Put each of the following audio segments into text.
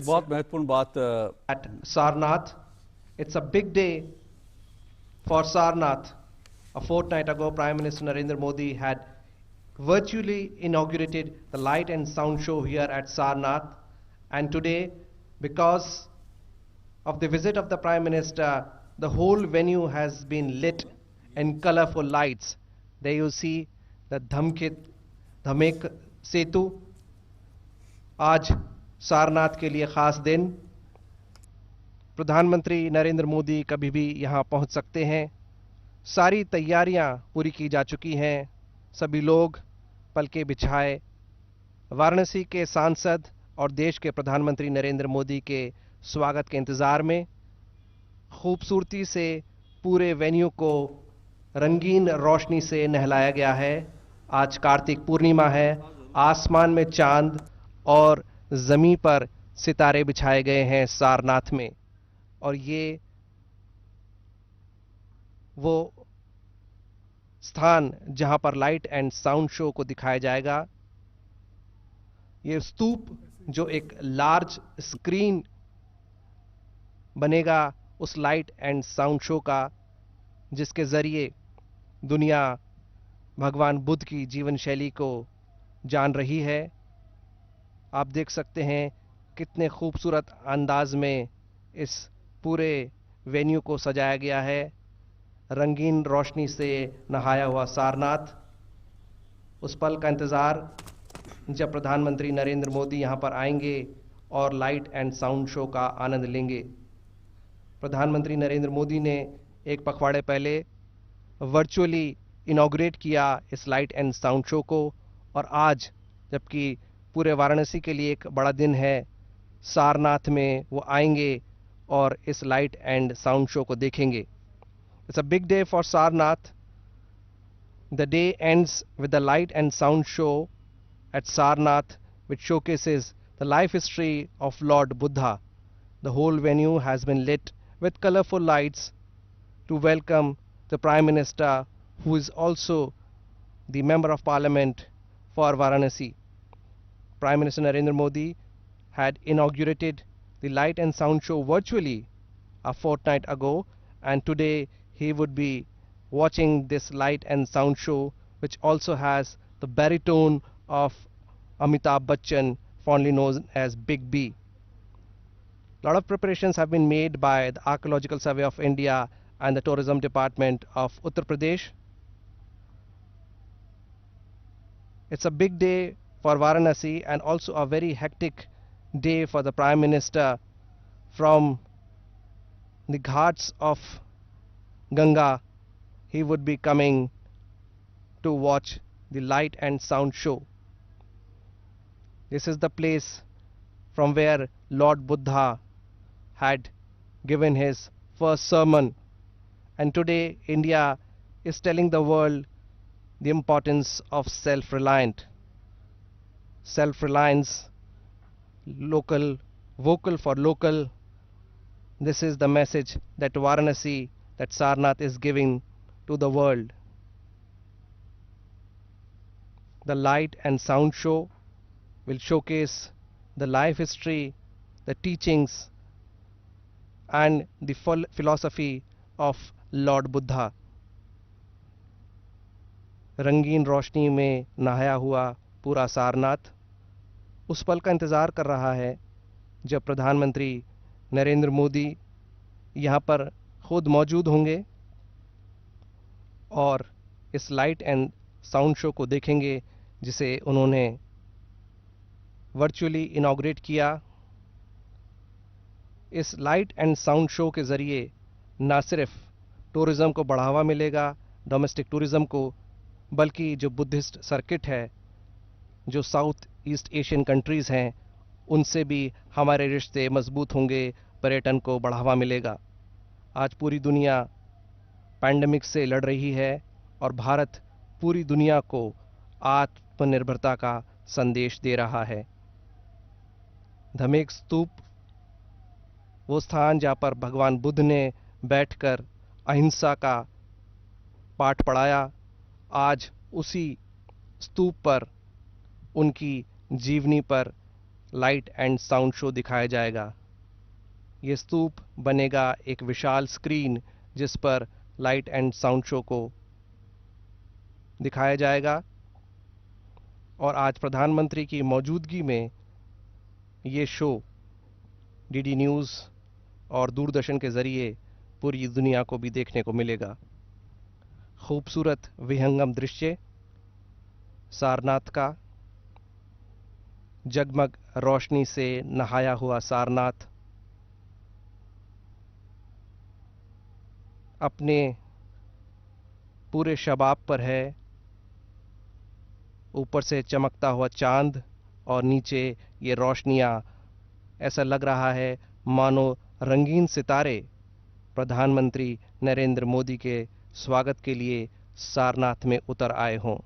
बहुत महत्वपूर्ण बात at Sarnath. It's a big day for Sarnath. A fortnight ago, Prime Minister Narendra Modi had virtually inaugurated the light and sound show here at Sarnath. And today, because of the visit of the Prime Minister, the whole venue has been lit in colorful lights. There you see the Dhamek Setu. आज सारनाथ के लिए खास दिन। प्रधानमंत्री नरेंद्र मोदी कभी भी यहां पहुंच सकते हैं। सारी तैयारियां पूरी की जा चुकी हैं। सभी लोग पलके बिछाए वाराणसी के सांसद और देश के प्रधानमंत्री नरेंद्र मोदी के स्वागत के इंतजार में खूबसूरती से पूरे वेन्यू को रंगीन रोशनी से नहलाया गया है। आज कार्तिक पूर्णिमा है। आसमान में चांद और जमीन पर सितारे बिछाए गए हैं सारनाथ में, और ये वो स्थान जहां पर लाइट एंड साउंड शो को दिखाया जाएगा। ये स्तूप जो एक लार्ज स्क्रीन बनेगा उस लाइट एंड साउंड शो का, जिसके जरिए दुनिया भगवान बुद्ध की जीवन शैली को जान रही है। आप देख सकते हैं कितने खूबसूरत अंदाज में इस पूरे वेन्यू को सजाया गया है। रंगीन रोशनी से नहाया हुआ सारनाथ। उस पल का इंतज़ार जब प्रधानमंत्री नरेंद्र मोदी यहां पर आएंगे और लाइट एंड साउंड शो का आनंद लेंगे। प्रधानमंत्री नरेंद्र मोदी ने एक पखवाड़े पहले वर्चुअली इनॉग्रेट किया इस लाइट एंड साउंड शो को, और आज जबकि पूरे वाराणसी के लिए एक बड़ा दिन है, सारनाथ में वो आएंगे और इस लाइट एंड साउंड शो को देखेंगे। It's a big day for Sarnath. The day ends with the light and sound show at Sarnath, which showcases the life history of Lord Buddha. The whole venue has been lit with colorful lights to welcome the Prime Minister, who is also the Member of Parliament for Varanasi. Prime Minister Narendra Modi had inaugurated the light and sound show virtually a fortnight ago, and today he would be watching this light and sound show, which also has the baritone of Amitabh Bachchan, fondly known as Big B. A lot of preparations have been made by the Archaeological Survey of India and the Tourism Department of Uttar Pradesh. It's a big day for Varanasi and also a very hectic day for the Prime Minister. From the ghats of Ganga, he would be coming to watch the light and sound show. This is the place from where Lord Buddha had given his first sermon, and today India is telling the world the importance of self-reliance, local, vocal for local. This is the message that Varanasi, that Sarnath is giving to the world. The light and sound show will showcase the life history, the teachings, and the philosophy of Lord Buddha. रंगीन रोशनी में नहाया हुआ पूरा सारनाथ उस पल का इंतज़ार कर रहा है जब प्रधानमंत्री नरेंद्र मोदी यहाँ पर खुद मौजूद होंगे और इस लाइट एंड साउंड शो को देखेंगे, जिसे उन्होंने वर्चुअली इनॉग्रेट किया। इस लाइट एंड साउंड शो के ज़रिए न सिर्फ टूरिज़्म को बढ़ावा मिलेगा, डोमेस्टिक टूरिज़्म को, बल्कि जो बुद्धिस्ट सर्किट है, जो साउथ ईस्ट एशियन कंट्रीज़ हैं, उनसे भी हमारे रिश्ते मजबूत होंगे, पर्यटन को बढ़ावा मिलेगा। आज पूरी दुनिया पैंडेमिक से लड़ रही है और भारत पूरी दुनिया को आत्मनिर्भरता का संदेश दे रहा है। धमेक स्तूप, वो स्थान जहाँ पर भगवान बुद्ध ने बैठकर अहिंसा का पाठ पढ़ाया, आज उसी स्तूप पर उनकी जीवनी पर लाइट एंड साउंड शो दिखाया जाएगा। ये स्तूप बनेगा एक विशाल स्क्रीन जिस पर लाइट एंड साउंड शो को दिखाया जाएगा और आज प्रधानमंत्री की मौजूदगी में ये शो डीडी न्यूज़ और दूरदर्शन के ज़रिए पूरी दुनिया को भी देखने को मिलेगा। खूबसूरत विहंगम दृश्य सारनाथ का, जगमग रोशनी से नहाया हुआ सारनाथ अपने पूरे शबाब पर है। ऊपर से चमकता हुआ चांद और नीचे ये रोशनियां, ऐसा लग रहा है मानो रंगीन सितारे प्रधानमंत्री नरेंद्र मोदी के स्वागत के लिए सारनाथ में उतर आए हों।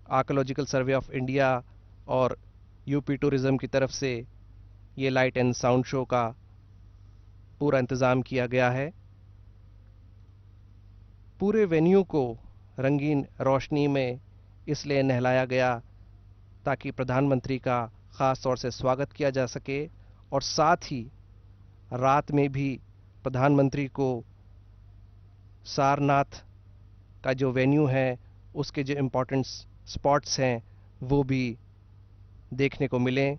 आर्कियोलॉजिकल सर्वे ऑफ इंडिया और यूपी टूरिज्म की तरफ से ये लाइट एंड साउंड शो का पूरा इंतज़ाम किया गया है। पूरे वेन्यू को रंगीन रोशनी में इसलिए नहलाया गया ताकि प्रधानमंत्री का ख़ास तौर से स्वागत किया जा सके और साथ ही रात में भी प्रधानमंत्री को सारनाथ का जो वेन्यू है उसके जो इम्पोर्टेंट स्पॉट्स हैं वो भी देखने को मिलें।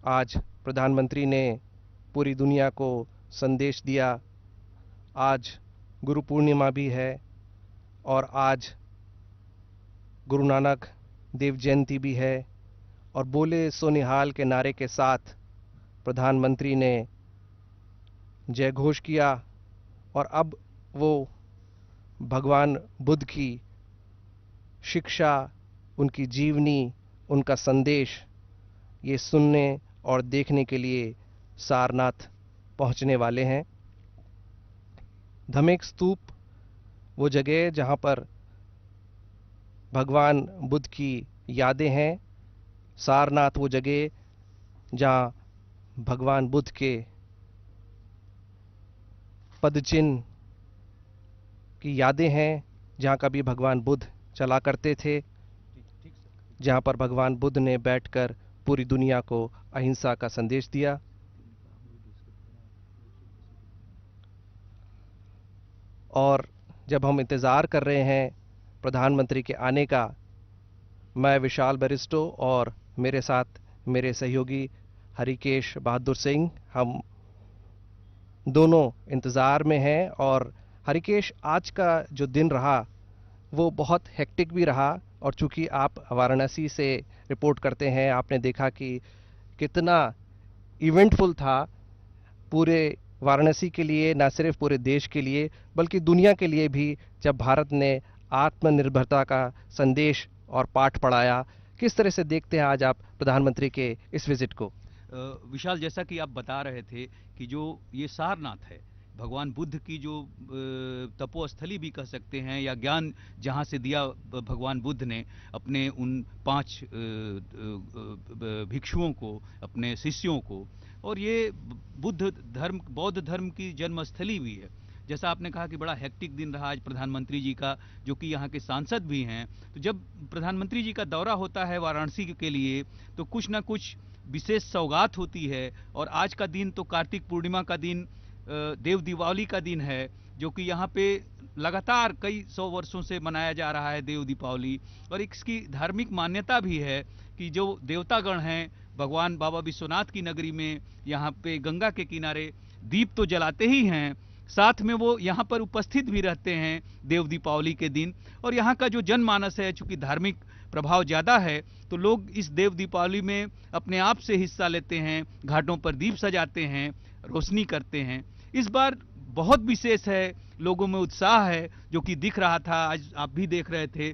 आज प्रधानमंत्री ने पूरी दुनिया को संदेश दिया। आज गुरु पूर्णिमा भी है और आज गुरु नानक देव जयंती भी है और बोले सो निहाल के नारे के साथ प्रधानमंत्री ने जय घोष किया और अब वो भगवान बुद्ध की शिक्षा, उनकी जीवनी, उनका संदेश ये सुनने और देखने के लिए सारनाथ पहुंचने वाले हैं। धमेक स्तूप वो जगह जहां पर भगवान बुद्ध की यादें हैं। सारनाथ वो जगह जहां भगवान बुद्ध के पदचिन्ह की यादें हैं, जहां कभी भगवान बुद्ध चला करते थे, जहां पर भगवान बुद्ध ने बैठकर पूरी दुनिया को अहिंसा का संदेश दिया। और जब हम इंतज़ार कर रहे हैं प्रधानमंत्री के आने का, मैं विशाल बैरिस्टो और मेरे साथ मेरे सहयोगी हरिकेश बहादुर सिंह, हम दोनों इंतज़ार में हैं। और हरिकेश, आज का जो दिन रहा वो बहुत हेक्टिक भी रहा और चूंकि आप वाराणसी से रिपोर्ट करते हैं, आपने देखा कि कितना इवेंटफुल था पूरे वाराणसी के लिए, ना सिर्फ पूरे देश के लिए बल्कि दुनिया के लिए भी, जब भारत ने आत्मनिर्भरता का संदेश और पाठ पढ़ाया। किस तरह से देखते हैं आज आप प्रधानमंत्री के इस विजिट को? विशाल, जैसा कि आप बता रहे थे कि जो ये सारनाथ है, भगवान बुद्ध की जो तपोस्थली भी कह सकते हैं, या ज्ञान जहाँ से दिया भगवान बुद्ध ने अपने उन 5 भिक्षुओं को, अपने शिष्यों को, और ये बौद्ध धर्म की जन्मस्थली भी है। जैसा आपने कहा कि बड़ा हेक्टिक दिन रहा आज प्रधानमंत्री जी का, जो कि यहाँ के सांसद भी हैं। तो जब प्रधानमंत्री जी का दौरा होता है वाराणसी के लिए तो कुछ ना कुछ विशेष सौगात होती है। और आज का दिन तो कार्तिक पूर्णिमा का दिन, देव दीपावली का दिन है, जो कि यहाँ पे लगातार कई 100 वर्षों से मनाया जा रहा है देव दीपावली। और इसकी धार्मिक मान्यता भी है कि जो देवतागण हैं भगवान बाबा विश्वनाथ की नगरी में, यहाँ पे गंगा के किनारे दीप तो जलाते ही हैं, साथ में वो यहाँ पर उपस्थित भी रहते हैं देव दीपावली के दिन। और यहाँ का जो जनमानस है, चूंकि धार्मिक प्रभाव ज़्यादा है, तो लोग इस देव दीपावली में अपने आप से हिस्सा लेते हैं, घाटों पर दीप सजाते हैं, रोशनी करते हैं। इस बार बहुत विशेष है, लोगों में उत्साह है, जो कि दिख रहा था, आज आप भी देख रहे थे।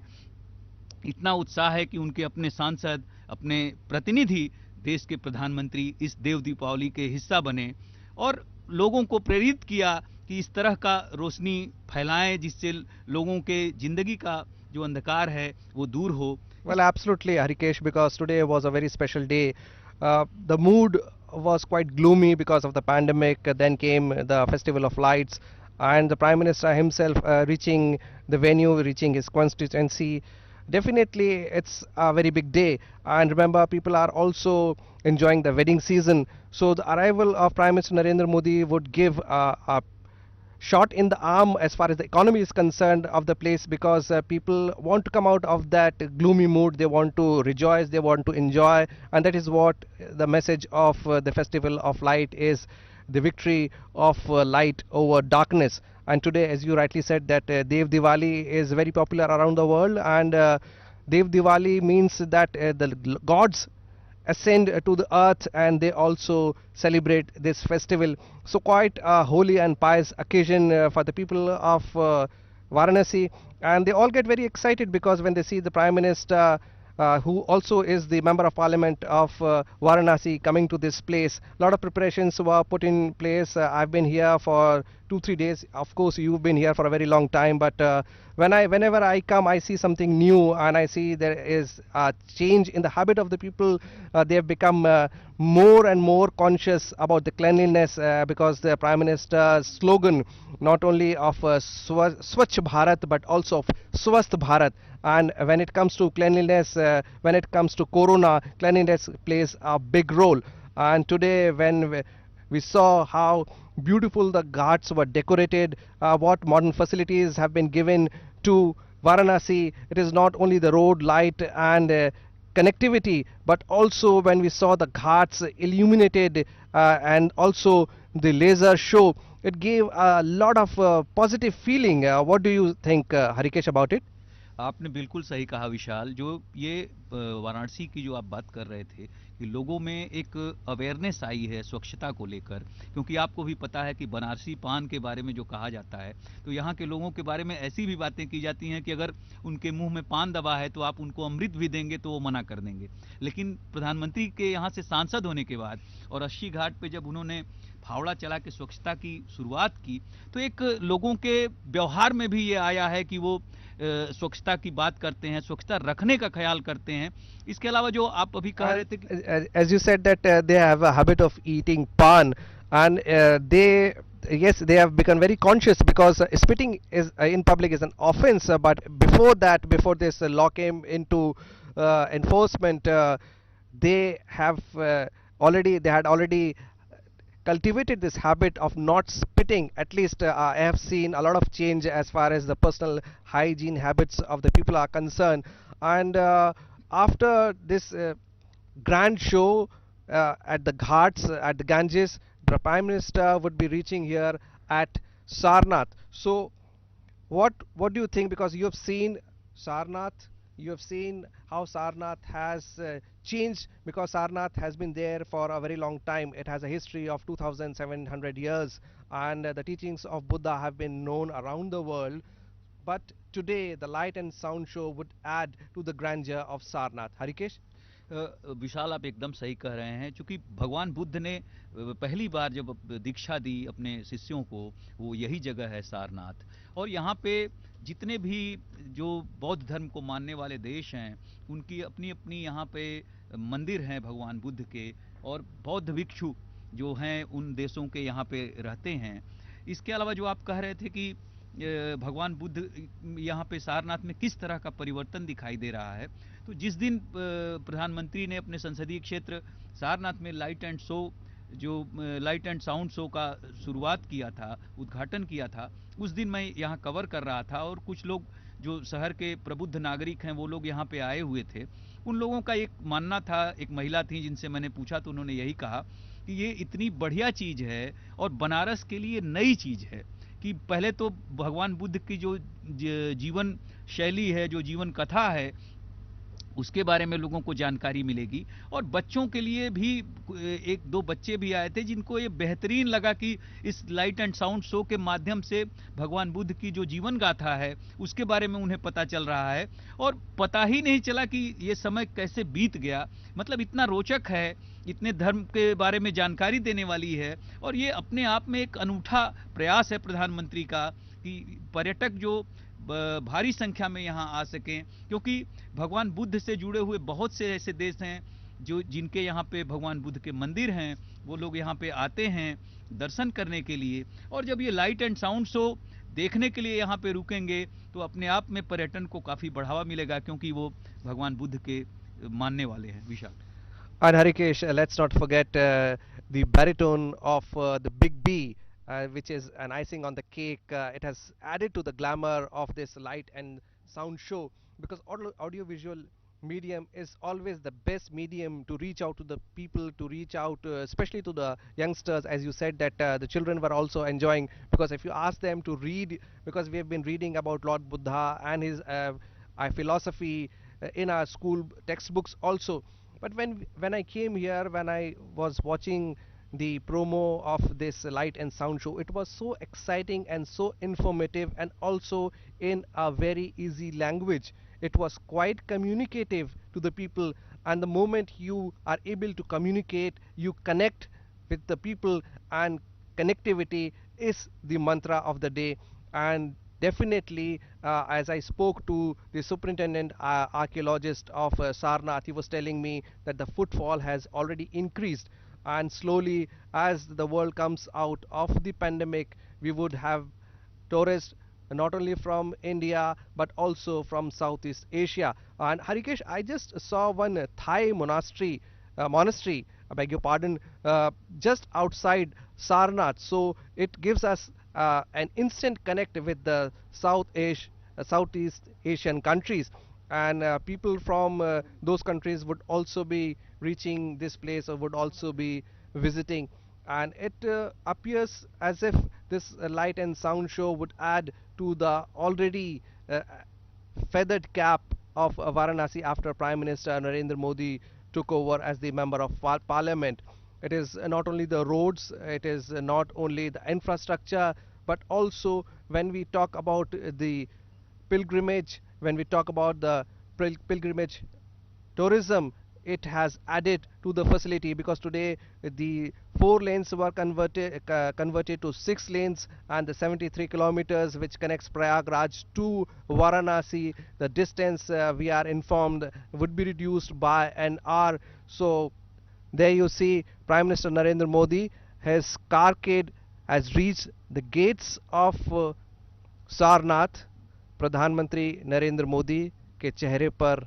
इतना उत्साह है कि उनके अपने सांसद, अपने प्रतिनिधि, देश के प्रधानमंत्री इस देव दीपावली के हिस्सा बने और लोगों को प्रेरित किया कि इस तरह का रोशनी फैलाएं, जिससे लोगों के जिंदगी का जो अंधकार है वो दूर हो। Well, absolutely, Harikesh, because today was a very special day. The mood was quite gloomy because of the pandemic. Then came the Festival of Lights, and the Prime Minister himself reaching the venue, reaching his constituency. Definitely, it's a very big day, and remember, people are also enjoying the wedding season. So the arrival of Prime Minister Narendra Modi would give a shot in the arm as far as the economy is concerned of the place, because people want to come out of that gloomy mood. They want to rejoice, they want to enjoy, and that is what the message of the Festival of Light is, the victory of light over darkness. And today, as you rightly said, that Dev Diwali is very popular around the world, and Dev Diwali means that the gods ascend to the earth, and they also celebrate this festival. So quite a holy and pious occasion for the people of Varanasi, and they all get very excited because when they see the Prime Minister, who also is the Member of Parliament of Varanasi, coming to this place. A lot of preparations were put in place. I've been here for 2-3 days. Of course, you've been here for a very long time, but whenever I come, I see something new, and I see there is a change in the habit of the people. They have become more and more conscious about the cleanliness, because the Prime Minister's slogan, not only of Swachh Bharat, but also of Swasth Bharat. And when it comes to cleanliness, when it comes to corona, cleanliness plays a big role. And today, when we saw how beautiful the ghats were decorated, what modern facilities have been given to Varanasi, it is not only the road, light, and connectivity, but also when we saw the ghats illuminated, and also the laser show, it gave a lot of positive feeling. What do you think, Harikesh, about it? आपने बिल्कुल सही कहा विशाल। जो ये वाराणसी की जो आप बात कर रहे थे कि लोगों में एक अवेयरनेस आई है स्वच्छता को लेकर, क्योंकि आपको भी पता है कि बनारसी पान के बारे में जो कहा जाता है, तो यहाँ के लोगों के बारे में ऐसी भी बातें की जाती हैं कि अगर उनके मुंह में पान दबा है तो आप उनको अमृत भी देंगे तो वो मना कर देंगे। लेकिन प्रधानमंत्री के यहाँ से सांसद होने के बाद और 80 घाट पे जब उन्होंने फावड़ा चला के स्वच्छता की शुरुआत की, तो एक लोगों के व्यवहार में भी ये आया है कि वो स्वच्छता की बात करते हैं, स्वच्छता रखने का ख्याल करते हैं। इसके अलावा जो आप अभी कह रहे थे कि as you said that they have a habit of eating pan, and they, yes, they have become very conscious, because spitting is in public is an offense, but before that, before this law came into enforcement, they have they had already cultivated this habit of not spitting. At least I have seen a lot of change as far as the personal hygiene habits of the people are concerned. And after this grand show at the ghats, at the Ganges, the Prime Minister would be reaching here at Sarnath. So what do you think? Because you have seen Sarnath, you have seen how Sarnath has changed, because Sarnath has been there for a very long time. It has a history of 2700 years, and the teachings of Buddha have been known around the world. But today, the light and sound show would add to the grandeur of Sarnath. Harikesh? विशाल, आप एकदम सही कह रहे हैं। चूंकि भगवान बुद्ध ने पहली बार जब दीक्षा दी अपने शिष्यों को, वो यही जगह है सारनाथ। और यहाँ पे जितने भी जो बौद्ध धर्म को मानने वाले देश हैं, उनकी अपनी अपनी यहाँ पे मंदिर हैं भगवान बुद्ध के, और बौद्ध भिक्षु जो हैं उन देशों के यहाँ पे रहते हैं। इसके अलावा जो आप कह रहे थे कि भगवान बुद्ध यहाँ पे सारनाथ में किस तरह का परिवर्तन दिखाई दे रहा है, तो जिस दिन प्रधानमंत्री ने अपने संसदीय क्षेत्र सारनाथ में लाइट एंड साउंड शो का शुरुआत किया था, उद्घाटन किया था, उस दिन मैं यहाँ कवर कर रहा था, और कुछ लोग जो शहर के प्रबुद्ध नागरिक हैं वो लोग यहाँ पे आए हुए थे। उन लोगों का एक मानना था, एक महिला थी जिनसे मैंने पूछा तो उन्होंने यही कहा कि ये इतनी बढ़िया चीज़ है और बनारस के लिए नई चीज़ है कि पहले तो भगवान बुद्ध की जो जीवन शैली है, जो जीवन कथा है, उसके बारे में लोगों को जानकारी मिलेगी। और बच्चों के लिए भी 1-2 बच्चे भी आए थे जिनको ये बेहतरीन लगा कि इस लाइट एंड साउंड शो के माध्यम से भगवान बुद्ध की जो जीवन गाथा है उसके बारे में उन्हें पता चल रहा है, और पता ही नहीं चला कि ये समय कैसे बीत गया। मतलब इतना रोचक है, इतने धर्म के बारे में जानकारी देने वाली है, और ये अपने आप में एक अनूठा प्रयास है प्रधानमंत्री का कि पर्यटक जो भारी संख्या में यहाँ आ सकें, क्योंकि भगवान बुद्ध से जुड़े हुए बहुत से ऐसे देश हैं जो जिनके यहाँ पे भगवान बुद्ध के मंदिर हैं, वो लोग यहाँ पे आते हैं दर्शन करने के लिए। और जब ये लाइट एंड साउंड शो देखने के लिए यहाँ पे रुकेंगे तो अपने आप में पर्यटन को काफ़ी बढ़ावा मिलेगा, क्योंकि वो भगवान बुद्ध के मानने वाले हैं। विशाल। And Harikesh, let's not forget the baritone of the Big B, which is an icing on the cake. It has added to the glamour of this light and sound show, because audiovisual medium is always the best medium to reach out to the people, to reach out especially to the youngsters, as you said that the children were also enjoying, because if you ask them to read, because we have been reading about Lord Buddha and his philosophy in our school textbooks also. But when I came here, when I was watching the promo of this light and sound show, it was so exciting and so informative, and also in a very easy language. It was quite communicative to the people, and the moment you are able to communicate, you connect with the people, and connectivity is the mantra of the day. And definitely, as I spoke to the superintendent archaeologist of Sarnath, he was telling me that the footfall has already increased, and slowly, as the world comes out of the pandemic, we would have tourists not only from India but also from Southeast Asia. And Harikesh, I just saw one Thai monastery, I beg your pardon, just outside Sarnath. So it gives us an instant connect with the Southeast Asian countries, and people from those countries would also be reaching this place, or would also be visiting. And it appears as if this light and sound show would add to the already feathered cap of Varanasi after Prime Minister Narendra Modi took over as the member of parliament. It is not only the roads, it is not only the infrastructure, but also when we talk about the pilgrimage, when we talk about the pilgrimage tourism, it has added to the facility, because today the 4 lanes were converted to 6 lanes, and the 73 kilometers which connects Prayagraj to Varanasi, the distance we are informed would be reduced by an hour. So there you see, Prime Minister Narendra Modi, his carcade has reached the gates of Sarnath. प्रधानमंत्री नरेंद्र मोदी के चेहरे पर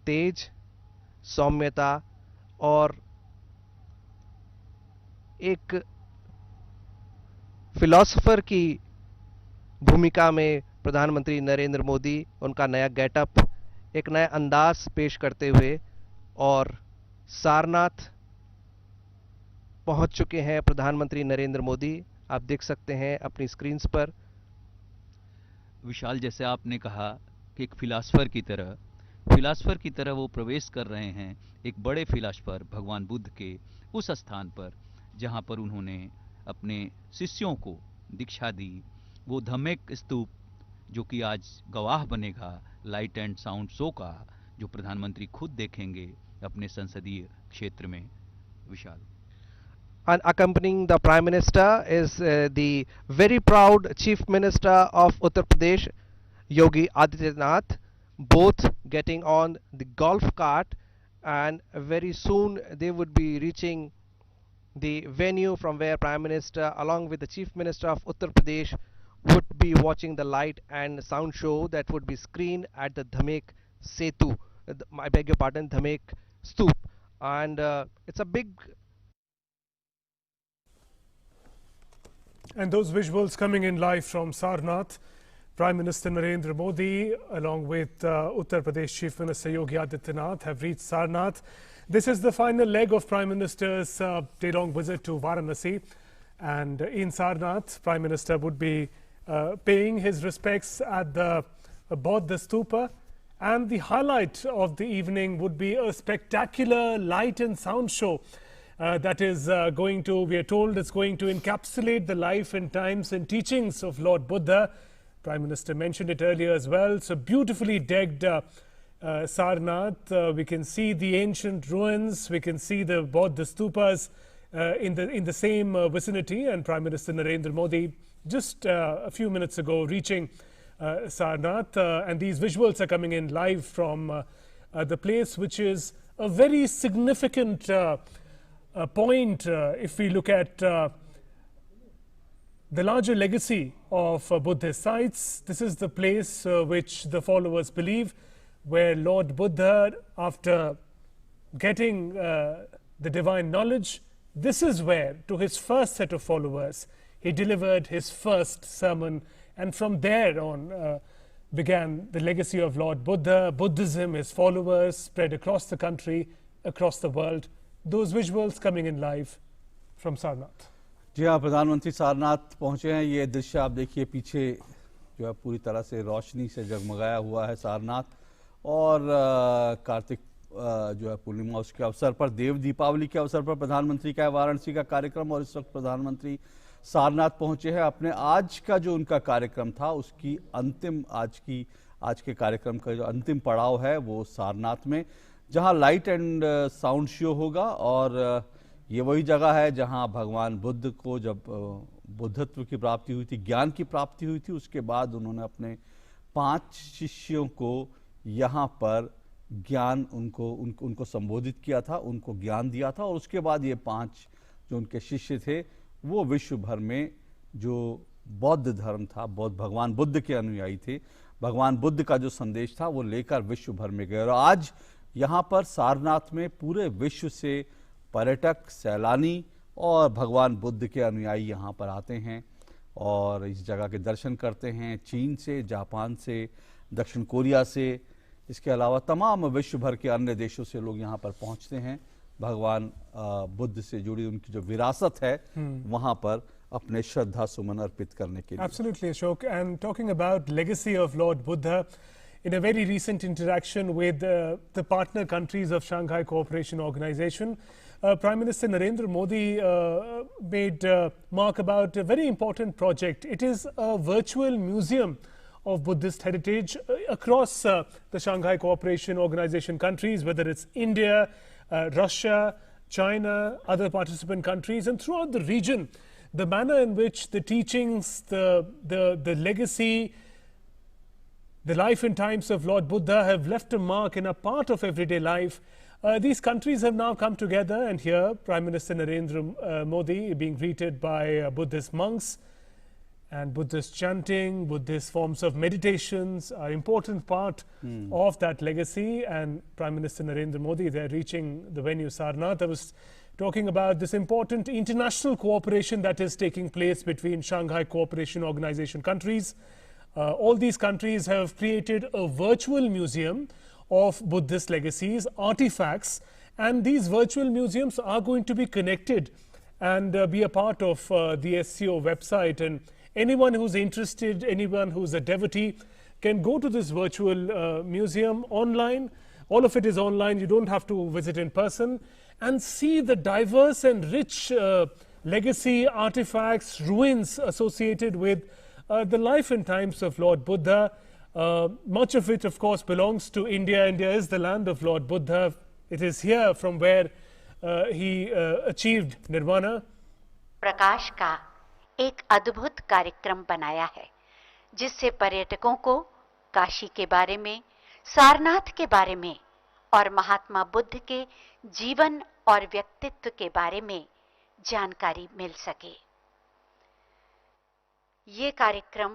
तेज, सौम्यता और एक philosopher की भूमिका में प्रधानमंत्री नरेंद्र मोदी उनका नया गेटअप, एक नया अंदाज पेश करते हुए और सारनाथ पहुंच चुके हैं प्रधानमंत्री नरेंद्र मोदी। आप देख सकते हैं अपनी स्क्रीन्स पर। विशाल, जैसे आपने कहा कि एक फिलासफर की तरह वो प्रवेश कर रहे हैं एक बड़े फिलासफर भगवान बुद्ध के उस स्थान पर जहां पर उन्होंने अपने शिष्यों को दीक्षा दी। वो धम्मेक स्तूप जो कि आज गवाह बनेगा लाइट एंड साउंड शो का, जो प्रधानमंत्री खुद देखेंगे अपने संसदीय क्षेत्र में। विशाल। And accompanying the Prime Minister is the very proud Chief Minister of Uttar Pradesh, Yogi Adityanath, both getting on the golf cart, and very soon they would be reaching the venue from where Prime Minister along with the Chief Minister of Uttar Pradesh would be watching the light and sound show that would be screened at the Dhamek Setu, I beg your pardon, Dhamek Stoop. And it's a big. And those visuals coming in live from Sarnath, Prime Minister Narendra Modi along with Uttar Pradesh Chief Minister Yogi Adityanath have reached Sarnath. This is the final leg of Prime Minister's day-long visit to Varanasi, and in Sarnath, Prime Minister would be paying his respects at the Bodh Stupa, and the highlight of the evening would be a spectacular light and sound show that is going to, we are told, it's going to encapsulate the life and times and teachings of Lord Buddha. Prime Minister mentioned it earlier as well. So beautifully decked Sarnath. We can see the ancient ruins. We can see the Bodh Stupas in the same vicinity. And Prime Minister Narendra Modi just a few minutes ago reaching Sarnath. And these visuals are coming in live from the place, which is a very significant point if we look at the larger legacy of Buddhist sites. This is the place which the followers believe, where Lord Buddha, after getting the divine knowledge, this is where, to his first set of followers, he delivered his first sermon, and from there on began the legacy of Lord Buddha. Buddhism, his followers, spread across the country, across the world. Those visuals coming in live from Sarnath. जी हाँ, प्रधानमंत्री सारनाथ पहुंचे हैं। ये दृश्य आप देखिए, पीछे जो है पूरी तरह से रोशनी से जगमगाया हुआ है सारनाथ, और कार्तिक जो है पूर्णिमा, उसके अवसर पर, देव दीपावली के अवसर पर प्रधानमंत्री का वाराणसी का कार्यक्रम, और इस वक्त प्रधानमंत्री सारनाथ पहुंचे हैं। अपने आज का जो उनका कार्यक्रम था, उसकी अंतिम आज के कार्यक्रम का जो अंतिम पड़ाव है वो सारनाथ में, जहां लाइट एंड साउंड शो होगा। और ये वही जगह है जहां भगवान बुद्ध को जब बुद्धत्व की प्राप्ति हुई थी, ज्ञान की प्राप्ति हुई थी, उसके बाद उन्होंने अपने 5 शिष्यों को यहाँ पर ज्ञान उनको संबोधित किया था, उनको ज्ञान दिया था। और उसके बाद ये 5 जो उनके शिष्य थे वो विश्व भर में जो बौद्ध धर्म था, भगवान बुद्ध के अनुयायी थे, भगवान बुद्ध का जो संदेश था वो लेकर विश्व भर में गए। और आज यहाँ पर सारनाथ में पूरे विश्व से पर्यटक, सैलानी और भगवान बुद्ध के अनुयायी यहाँ पर आते हैं और इस जगह के दर्शन करते हैं। चीन से, जापान से, दक्षिण कोरिया से, इसके अलावा तमाम विश्व भर के अन्य देशों से लोग यहाँ पर पहुँचते हैं भगवान बुद्ध से जुड़ी उनकी जो विरासत है वहाँ पर अपने श्रद्धा सुमन अर्पित करने के लिए। Absolutely, Ashok. And talking about legacy of Lord Buddha, in a very recent interaction with the partner countries of Shanghai Cooperation Organization, Prime Minister Narendra Modi made mark about a very important project. It is a virtual museum of Buddhist heritage across the Shanghai Cooperation Organization countries, whether it's India, Russia, China, other participant countries, and throughout the region. The manner in which the teachings, the legacy, the life and times of Lord Buddha have left a mark in a part of everyday life. These countries have now come together, and here Prime Minister Narendra Modi being greeted by Buddhist monks, and Buddhist chanting, Buddhist forms of meditations are important part of that legacy. And Prime Minister Narendra Modi, they're reaching the venue Sarnath. I was talking about this important international cooperation that is taking place between Shanghai Cooperation Organization countries. All these countries have created a virtual museum of Buddhist legacies, artifacts, and these virtual museums are going to be connected and be a part of the SCO website. And anyone who's interested, anyone who's a devotee can go to this virtual museum online. All of it is online. You don't have to visit in person, and see the diverse and rich legacy, artifacts, ruins associated with the life and times of Lord Buddha. Much of it, of course, belongs to India. India is the land of Lord Buddha. It is here from where he achieved nirvana. प्रकाश का एक अद्भुत कार्यक्रम बनाया है, जिससे पर्यटकों को काशी के बारे में, सारनाथ के बारे में और महात्मा बुद्ध के जीवन और व्यक्तित्व के बारे में जानकारी मिल सके। ये कार्यक्रम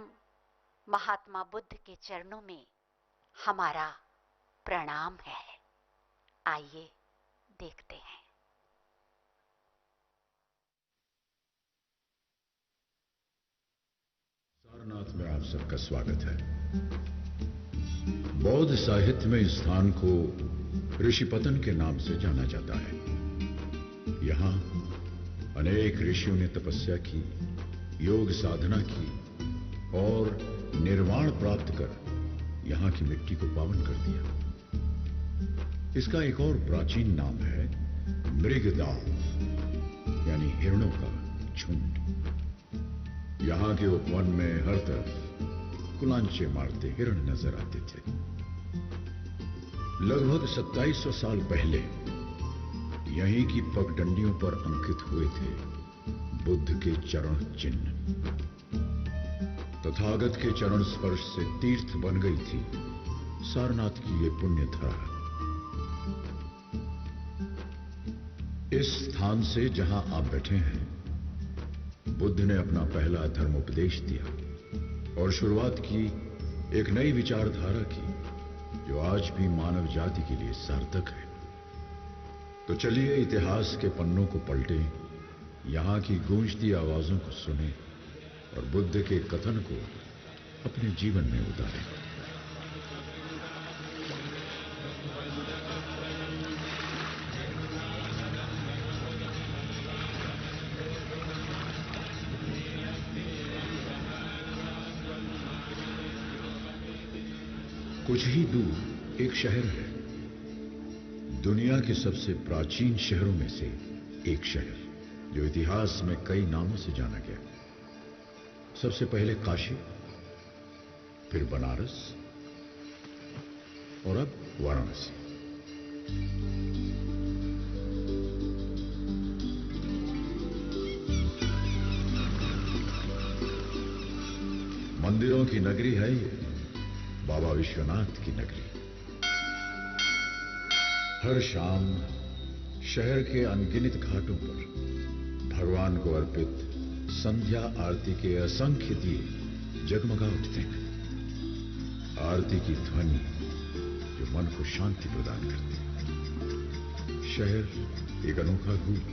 महात्मा बुद्ध के चरणों में हमारा प्रणाम है। आइए देखते हैं। सारनाथ में आप सबका स्वागत है। बौद्ध साहित्य में इस स्थान को ऋषिपतन के नाम से जाना जाता है। यहाँ अनेक ऋषियों ने तपस्या की, योग साधना की और निर्वाण प्राप्त कर यहाँ की मिट्टी को पावन कर दिया। इसका एक और प्राचीन नाम है मृगदाव, यानी हिरणों का झुंड। यहाँ के उपवन में हर तरफ कुलांचे मारते हिरण नजर आते थे। लगभग 2700 साल पहले यहीं की पगडंडियों पर अंकित हुए थे बुद्ध के चरण चिन्ह। तथागत के चरण स्पर्श से तीर्थ बन गई थी सारनाथ की ये पुण्य धरा। इस स्थान से जहां आप बैठे हैं, बुद्ध ने अपना पहला धर्मोपदेश दिया और शुरुआत की एक नई विचारधारा की जो आज भी मानव जाति के लिए सार्थक है। तो चलिए इतिहास के पन्नों को पलटें, यहां की गूंजती आवाजों को सुनें और बुद्ध के कथन को अपने जीवन में उतारें। कुछ ही दूर एक शहर है, दुनिया के सबसे प्राचीन शहरों में से एक शहर, जो इतिहास में कई नामों से जाना गया। सबसे पहले काशी, फिर बनारस और अब वाराणसी। मंदिरों की नगरी है ये, बाबा विश्वनाथ की नगरी। हर शाम शहर के अनगिनत घाटों पर भगवान को अर्पित संध्या आरती के असंख्य दिए जगमगा उठते हैं। आरती की ध्वनि जो मन को शांति प्रदान करती है। शहर एक अनोखा रूप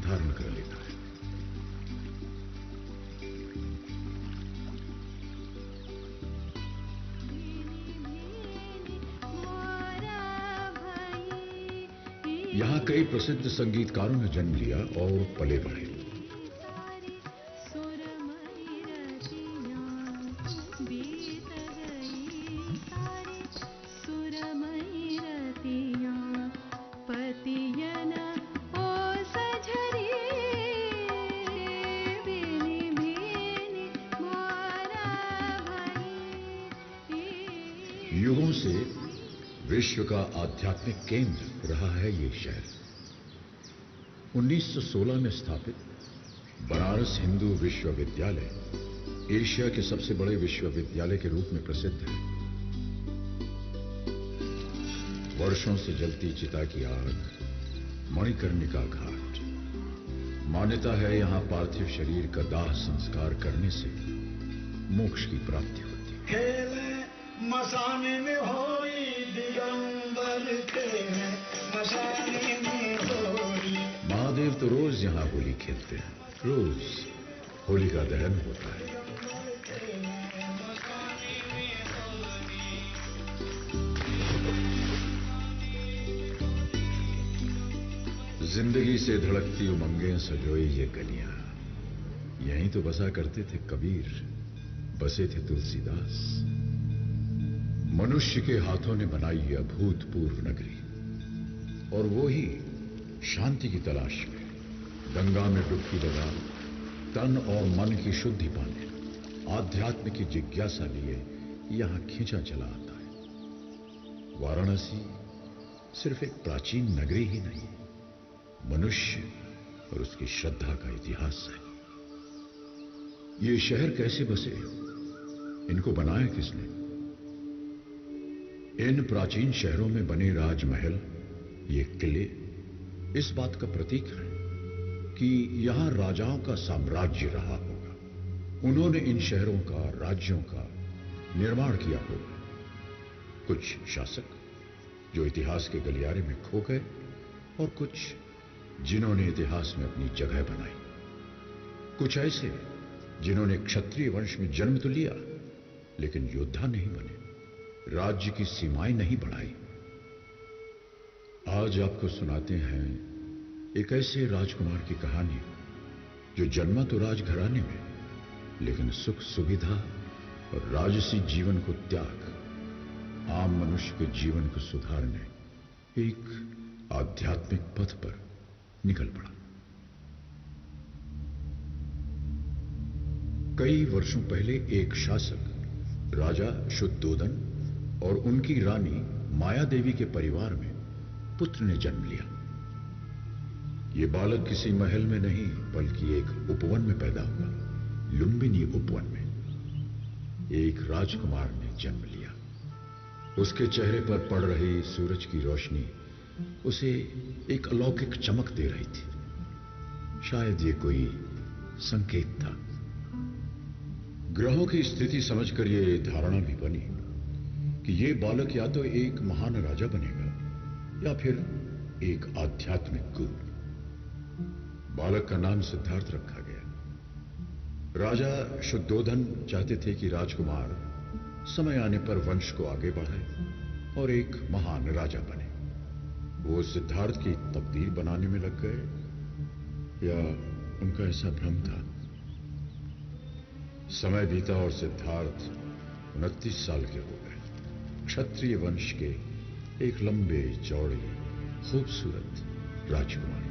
धारण कर लेता है। यहां कई प्रसिद्ध संगीतकारों ने जन्म लिया और पले बढ़े। युगों से विश्व का आध्यात्मिक केंद्र रहा है ये शहर। 1916 में स्थापित बनारस हिंदू विश्वविद्यालय एशिया के सबसे बड़े विश्वविद्यालय के रूप में प्रसिद्ध है। वर्षों से जलती चिता की आग, मणिकर्णिका घाट। मान्यता है यहां पार्थिव शरीर का दाह संस्कार करने से मोक्ष की प्राप्ति होती है। मसाने में होई दिगंबर खेले, मसाने में होई। महादेव तो रोज यहां होली खेलते हैं, रोज होली का दहन होता है। जिंदगी से धड़कती उमंगें सजोई ये गलियां, यहीं तो बसा करते थे कबीर, बसे थे तुलसीदास। मनुष्य के हाथों ने बनाई यह अभूतपूर्व नगरी, और वो ही शांति की तलाश में गंगा में डुबकी लगा तन और मन की शुद्धि पाने, आध्यात्म की जिज्ञासा लिए यहां खींचा चला आता है। वाराणसी सिर्फ एक प्राचीन नगरी ही नहीं, मनुष्य और उसकी श्रद्धा का इतिहास है। ये शहर कैसे बसे, इनको बनाया किसने? इन प्राचीन शहरों में बने राजमहल, ये किले इस बात का प्रतीक है कि यहां राजाओं का साम्राज्य रहा होगा। उन्होंने इन शहरों का, राज्यों का निर्माण किया होगा। कुछ शासक जो इतिहास के गलियारे में खो गए, और कुछ जिन्होंने इतिहास में अपनी जगह बनाई। कुछ ऐसे जिन्होंने क्षत्रिय वंश में जन्म तो लिया, लेकिन योद्धा नहीं बने, राज्य की सीमाएं नहीं बढ़ाई। आज आपको सुनाते हैं एक ऐसे राजकुमार की कहानी जो जन्मा तो राजघराने में, लेकिन सुख सुविधा और राजसी जीवन को त्याग आम मनुष्य के जीवन को सुधारने एक आध्यात्मिक पथ पर निकल पड़ा। कई वर्षों पहले एक शासक राजा शुद्धोदन और उनकी रानी माया देवी के परिवार में पुत्र ने जन्म लिया। यह बालक किसी महल में नहीं बल्कि एक उपवन में पैदा हुआ। लुंबिनी उपवन में एक राजकुमार ने जन्म लिया। उसके चेहरे पर पड़ रही सूरज की रोशनी उसे एक अलौकिक चमक दे रही थी। शायद ये कोई संकेत था। ग्रहों की स्थिति समझकर यह धारणा भी बनी कि यह बालक या तो एक महान राजा बनेगा या फिर एक आध्यात्मिक गुरु। बालक का नाम सिद्धार्थ रखा गया। राजा शुद्धोधन चाहते थे कि राजकुमार समय आने पर वंश को आगे बढ़ाए और एक महान राजा बने। वो सिद्धार्थ की तकदीर बनाने में लग गए या उनका ऐसा भ्रम था। समय बीता और सिद्धार्थ 29 साल के हो गए। क्षत्रिय वंश के एक लंबे चौड़े खूबसूरत राजकुमार।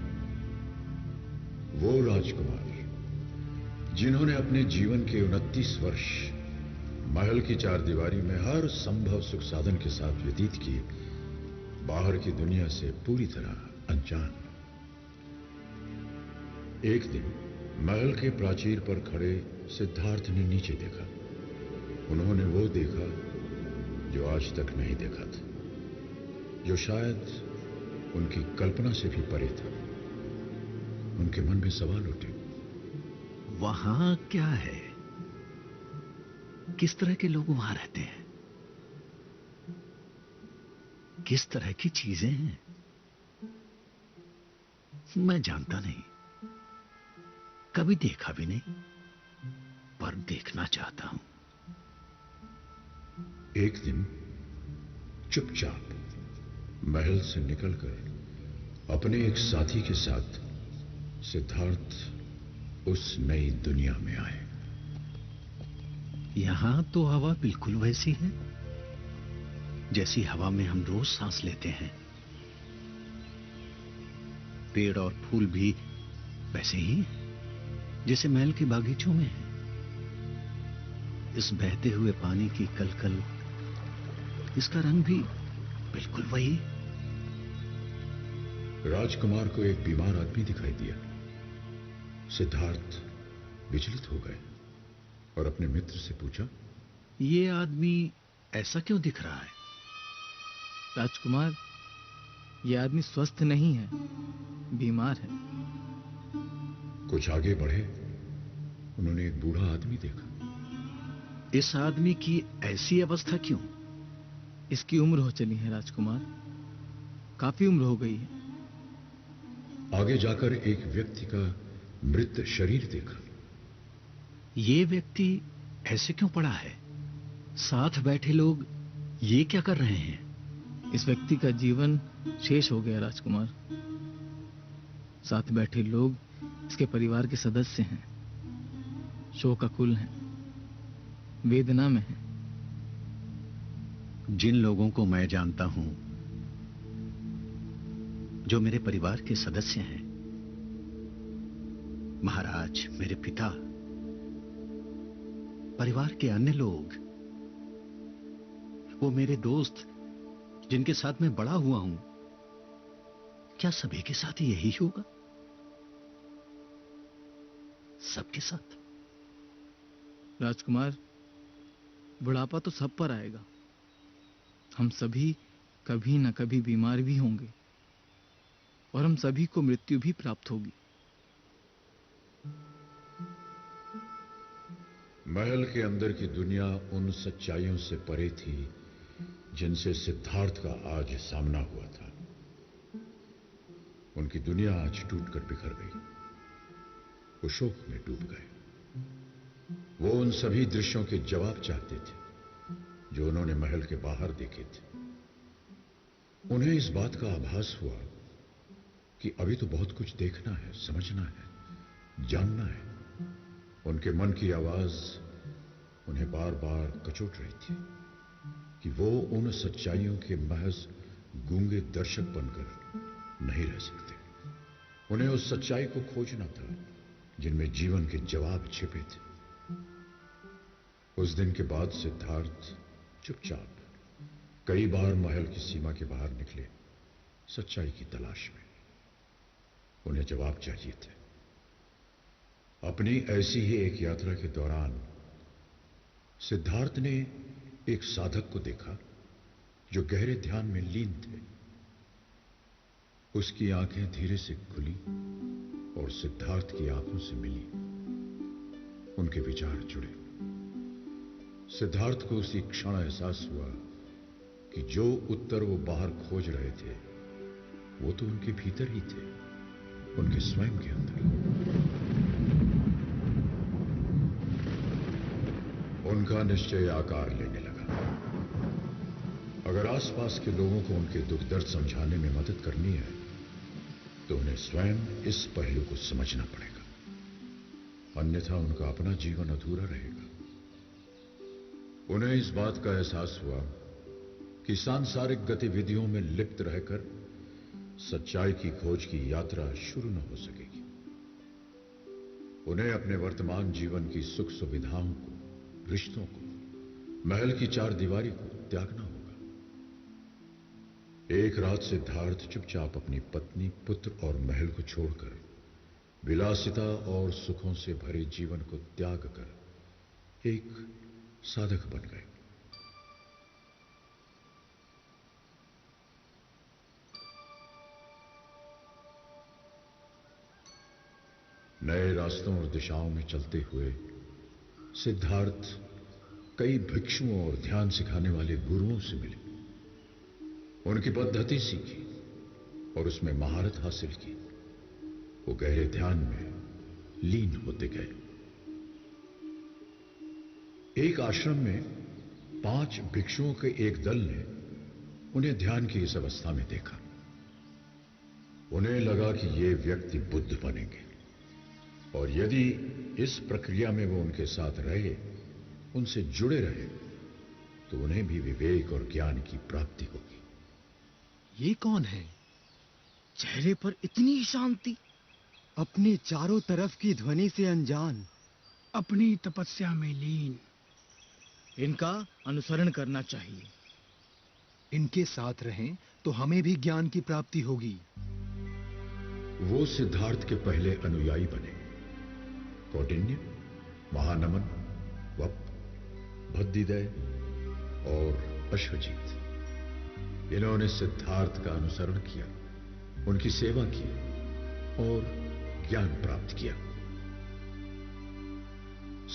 वो राजकुमार जिन्होंने अपने जीवन के 29 वर्ष महल की चारदीवारी में हर संभव सुख साधन के साथ व्यतीत किए, बाहर की दुनिया से पूरी तरह अनजान। एक दिन महल के प्राचीर पर खड़े सिद्धार्थ ने नीचे देखा। उन्होंने वो देखा जो आज तक नहीं देखा था, जो शायद उनकी कल्पना से भी परे था। उनके मन में सवाल उठे, वहां क्या है? किस तरह के लोग वहां रहते हैं? किस तरह की चीजें हैं? मैं जानता नहीं, कभी देखा भी नहीं, पर देखना चाहता हूं। एक दिन चुपचाप महल से निकलकर अपने एक साथी के साथ सिद्धार्थ उस नई दुनिया में आए। यहां तो हवा बिल्कुल वैसी है जैसी हवा में हम रोज सांस लेते हैं। पेड़ और फूल भी वैसे ही जैसे महल के बागीचों में है। इस बहते हुए पानी की कलकल, इसका रंग भी बिल्कुल वही। राजकुमार को एक बीमार आदमी दिखाई दिया। सिद्धार्थ विचलित हो गए और अपने मित्र से पूछा, ये आदमी ऐसा क्यों दिख रहा है? राजकुमार, यह आदमी स्वस्थ नहीं है, बीमार है। कुछ आगे बढ़े, उन्होंने एक बूढ़ा आदमी देखा। इस आदमी की ऐसी अवस्था क्यों? इसकी उम्र हो चली है राजकुमार, काफी उम्र हो गई है। आगे जाकर एक व्यक्ति का मृत शरीर देखा। ये व्यक्ति ऐसे क्यों पड़ा है? साथ बैठे लोग ये क्या कर रहे हैं? इस व्यक्ति का जीवन शेष हो गया राजकुमार। साथ बैठे लोग इसके परिवार के सदस्य हैं, शोकाकुल हैं, वेदना में हैं। जिन लोगों को मैं जानता हूं, जो मेरे परिवार के सदस्य हैं, महाराज, मेरे पिता, परिवार के अन्य लोग, वो मेरे दोस्त जिनके साथ मैं बड़ा हुआ हूं, क्या सभी के साथ यही होगा? सबके साथ? राजकुमार, बुढ़ापा तो सब पर आएगा। हम सभी कभी न कभी बीमार भी होंगे और हम सभी को मृत्यु भी प्राप्त होगी। महल के अंदर की दुनिया उन सच्चाइयों से परे थी जिनसे सिद्धार्थ का आज सामना हुआ था। उनकी दुनिया आज टूटकर बिखर गई। वो शोक में डूब गए। वो उन सभी दृश्यों के जवाब चाहते थे जो उन्होंने महल के बाहर देखे थे। उन्हें इस बात का आभास हुआ कि अभी तो बहुत कुछ देखना है, समझना है, जानना है। उनके मन की आवाज उन्हें बार बार कचोट रही थी कि वो उन सच्चाइयों के महज गूंगे दर्शक बनकर नहीं रह सकते। उन्हें उस सच्चाई को खोजना था जिनमें जीवन के जवाब छिपे थे। उस दिन के बाद सिद्धार्थ चुपचाप कई बार महल की सीमा के बाहर निकले, सच्चाई की तलाश में। उन्हें जवाब चाहिए थे। अपनी ऐसी ही एक यात्रा के दौरान सिद्धार्थ ने एक साधक को देखा जो गहरे ध्यान में लीन थे। उसकी आंखें धीरे से खुली और सिद्धार्थ की आंखों से मिली। उनके विचार जुड़े। सिद्धार्थ को उसी क्षण एहसास हुआ कि जो उत्तर वो बाहर खोज रहे थे वो तो उनके भीतर ही थे, उनके स्वयं के अंदर। उनका निश्चय आकार लेने लगा। अगर आसपास के लोगों को उनके दुख दर्द समझाने में मदद करनी है तो उन्हें स्वयं इस पहलू को समझना पड़ेगा, अन्यथा उनका अपना जीवन अधूरा रहेगा। उन्हें इस बात का एहसास हुआ कि सांसारिक गतिविधियों में लिप्त रहकर सच्चाई की खोज की यात्रा शुरू न हो सकेगी। उन्हें अपने वर्तमान जीवन की सुख सुविधाओं को, रिश्तों को, महल की चार दीवारी को त्यागना होगा। एक रात सिद्धार्थ चुपचाप अपनी पत्नी, पुत्र और महल को छोड़कर विलासिता और सुखों से भरे जीवन को त्याग कर एक साधक बन गए। नए रास्तों और दिशाओं में चलते हुए सिद्धार्थ कई भिक्षुओं और ध्यान सिखाने वाले गुरुओं से मिले, उनकी पद्धति सीखी और उसमें महारत हासिल की। वो गहरे ध्यान में लीन होते गए। एक आश्रम में 5 भिक्षुओं के एक दल ने उन्हें ध्यान की इस अवस्था में देखा। उन्हें लगा कि ये व्यक्ति बुद्ध बनेंगे और यदि इस प्रक्रिया में वो उनके साथ रहे, उनसे जुड़े रहे, तो उन्हें भी विवेक और ज्ञान की प्राप्ति होगी। ये कौन है? चेहरे पर इतनी शांति, अपने चारों तरफ की ध्वनि से अनजान, अपनी तपस्या में लीन। इनका अनुसरण करना चाहिए। इनके साथ रहें तो हमें भी ज्ञान की प्राप्ति होगी। वो सिद्धार्थ के पहले अनुयायी बने। कौटिन्य, महानमन, वप, भद्दिदय और अश्वजीत, इन्होंने सिद्धार्थ का अनुसरण किया, उनकी सेवा की और ज्ञान प्राप्त किया।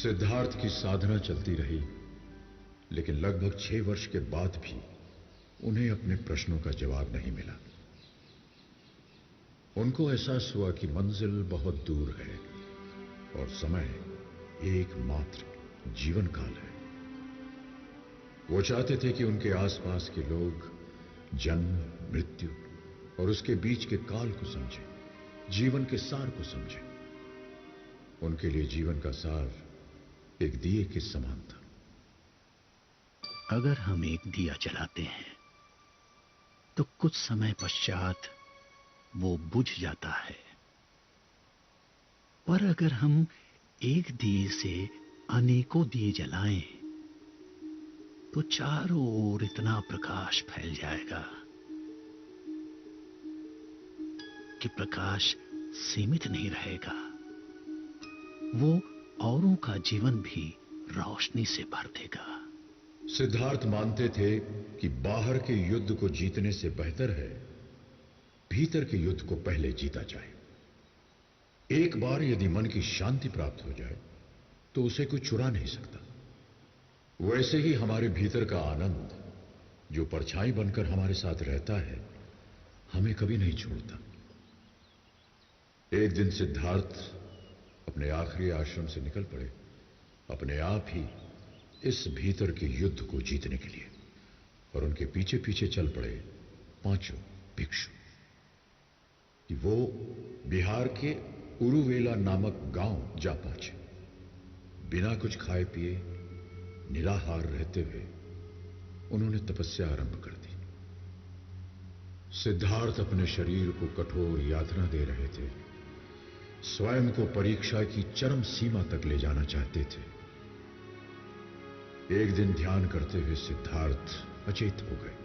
सिद्धार्थ की साधना चलती रही, लेकिन लगभग 6 वर्ष के बाद भी उन्हें अपने प्रश्नों का जवाब नहीं मिला। उनको एहसास हुआ कि मंजिल बहुत दूर है और समय एकमात्र जीवन काल है। वो चाहते थे कि उनके आसपास के लोग जन्म, मृत्यु और उसके बीच के काल को समझें, जीवन के सार को समझें। उनके लिए जीवन का सार एक दिए के समान था। अगर हम एक दिया जलाते हैं तो कुछ समय पश्चात वो बुझ जाता है, पर अगर हम एक दिए से अनेकों दिए जलाएं तो चारों ओर इतना प्रकाश फैल जाएगा कि प्रकाश सीमित नहीं रहेगा, वो औरों का जीवन भी रोशनी से भर देगा। सिद्धार्थ मानते थे कि बाहर के युद्ध को जीतने से बेहतर है भीतर के युद्ध को पहले जीता जाए। एक बार यदि मन की शांति प्राप्त हो जाए तो उसे कोई चुरा नहीं सकता। वैसे ही हमारे भीतर का आनंद, जो परछाई बनकर हमारे साथ रहता है, हमें कभी नहीं छोड़ता। एक दिन सिद्धार्थ अपने आखिरी आश्रम से निकल पड़े, अपने आप ही इस भीतर के युद्ध को जीतने के लिए, और उनके पीछे पीछे चल पड़े 5 भिक्षु। कि वो बिहार के उरुवेला नामक गांव जा पहुंचे। बिना कुछ खाए पिए, निराहार रहते हुए उन्होंने तपस्या आरंभ कर दी। सिद्धार्थ अपने शरीर को कठोर यातना दे रहे थे, स्वयं को परीक्षा की चरम सीमा तक ले जाना चाहते थे। एक दिन ध्यान करते हुए सिद्धार्थ अचेत हो गए।